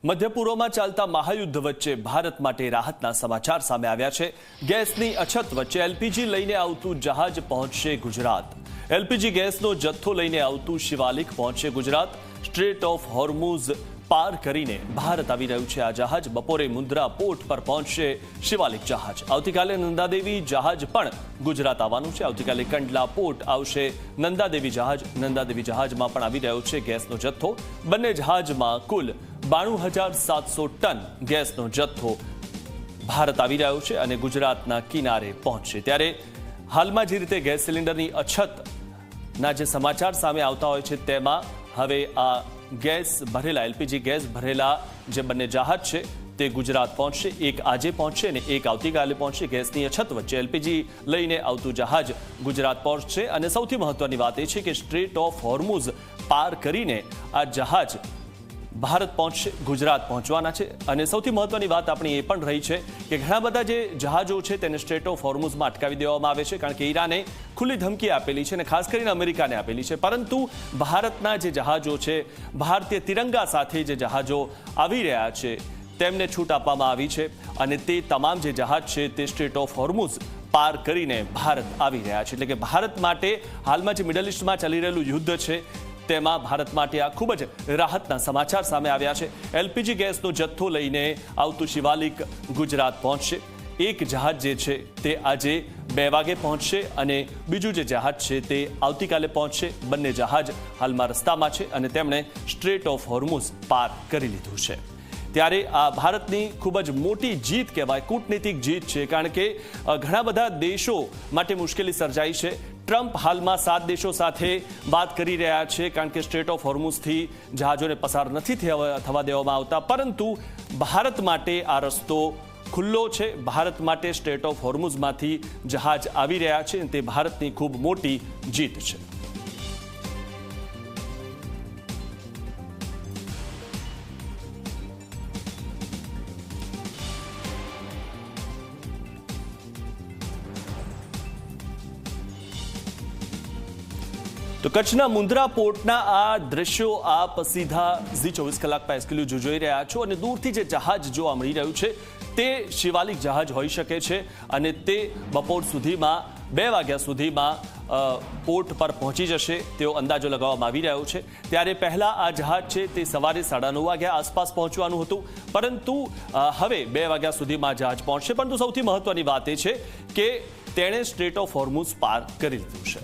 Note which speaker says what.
Speaker 1: મધ્ય પૂર્વમાં ચાલતા મહાયુદ્ધ વચ્ચે ભારત માટે રાહતના સમાચાર સામે આવ્યા છે। ગેસની અછત વચ્ચે એલપીજી લઈને આવતું જહાજ પહોંચશે ગુજરાત। એલપીજી ગેસનો જથ્થો લઈને આવતું શિવાલિક પહોંચશે ગુજરાત। સ્ટ્રેટ ઓફ હોર્મુઝ પાર કરીને ભારત આવી રહ્યું છે આ જહાજ। બપોરે મુન્દ્રા પોર્ટ પર પહોંચશે શિવાલિક જહાજ। આવતીકાલે નંદાદેવી જહાજ પણ ગુજરાત આવવાનું છે। આવતીકાલે કંડલા પોર્ટ આવશે નંદાદેવી જહાજ। નંદાદેવી જહાજમાં પણ આવી રહ્યો છે ગેસનો જથ્થો। બંને જહાજમાં કુલ 92,700 ટન ગેસનો જથ્થો ભારત આવી રહ્યો છે અને ગુજરાતના કિનારે પહોંચશે। ત્યારે હાલમાં જે રીતે ગેસ સિલિન્ડરની અછતના જે સમાચાર સામે આવતા હોય છે તેમાં હવે આ ગેસ ભરેલા એલપીજી ગેસ ભરેલા જે બંને જહાજ છે તે ગુજરાત પહોંચશે। એક આજે પહોંચશે અને એક આવતીકાલે પહોંચશે। ગેસની અછત વચ્ચે એલપીજી લઈને આવતું જહાજ ગુજરાત પહોંચશે અને સૌથી મહત્વની વાત એ છે કે સ્ટ્રેટ ઓફ હોર્મુઝ પાર કરીને આ જહાજ ભારત પહોંચશે, ગુજરાત પહોંચવાના છે। અને સૌથી મહત્વની વાત આપણી એ પણ રહી છે કે ઘણા બધા જે જહાજો છે તેને સ્ટ્રેટ ઓફ હોર્મુઝમાં અટકાવી દેવામાં આવે છે, કારણ કે ઈરાને ખુલ્લી ધમકી આપેલી છે અને ખાસ કરીને અમેરિકાને આપેલી છે। પરંતુ ભારતના જે જહાજો છે, ભારતીય તિરંગા સાથે જે જહાજો આવી રહ્યા છે તેમને છૂટ આપવામાં આવી છે અને તે તમામ જે જહાજ છે તે સ્ટ્રેટ ઓફ હોર્મુઝ પાર કરીને ભારત આવી રહ્યા છે। એટલે કે ભારત માટે હાલમાં જે મિડલ ઇસ્ટમાં ચાલી રહેલું યુદ્ધ છે તેમાં ભારત માટે આ ખૂબ જ રાહતના સમાચાર સામે આવ્યા છે। એલપીજી ગેસનો જથ્થો લઈને આવતું શિવાલિક ગુજરાત પહોંચશે। એક જહાજ જે છે તે આજે 2 વાગે પહોંચશે અને બીજું જે જહાજ છે તે આવતીકાલે પહોંચશે। બંને જહાજ હાલમાં રસ્તામાં છે અને તેમણે સ્ટ્રેટ ઓફ હોર્મુઝ પાર કરી લીધું છે। ત્યારે આ ભારતની ખૂબ જ મોટી જીત કહેવાય, કૂટનીતિક જીત છે, કારણ કે ઘણા બધા દેશો માટે મુશ્કેલી સર્જાઈ છે। ટ્રમ્પ હાલમાં 7 દેશો સાથે વાત કરી રહ્યા છે, કારણ કે સ્ટ્રેટ ઓફ હોર્મુઝથી જહાજોને પસાર નથી થવા દેવામાં આવતા, પરંતુ ભારત માટે આ રસ્તો ખુલ્લો છે। ભારત માટે સ્ટ્રેટ ઓફ હોર્મુઝમાંથી જહાજ આવી રહ્યા છે અને તે ભારતની ખૂબ મોટી જીત છે। તો કચ્છના મુન્દ્રા પોર્ટના આ દ્રશ્યો આપ સીધા ઝી24 કલાક પર એક્સક્લુઝિવ જોઈ રહ્યા છો અને દૂરથી જે જહાજ જોવા મળી રહ્યું છે તે શિવાલિક જહાજ હોઈ શકે છે અને તે બપોર સુધીમાં 2 વાગ્યા સુધીમાં પોર્ટ પર પહોંચી જશે તેવો અંદાજો લગાવવામાં આવી રહ્યો છે। ત્યારે પહેલા આ જહાજ છે તે સવારે 9:30 વાગ્યા આસપાસ પહોંચવાનું હતું, પરંતુ હવે 2 વાગ્યા સુધીમાં જહાજ પહોંચશે। પરંતુ સૌથી મહત્વની વાત એ છે કે તેણે સ્ટ્રેટ ઓફ હોર્મુઝ પાર કરી લીધું છે।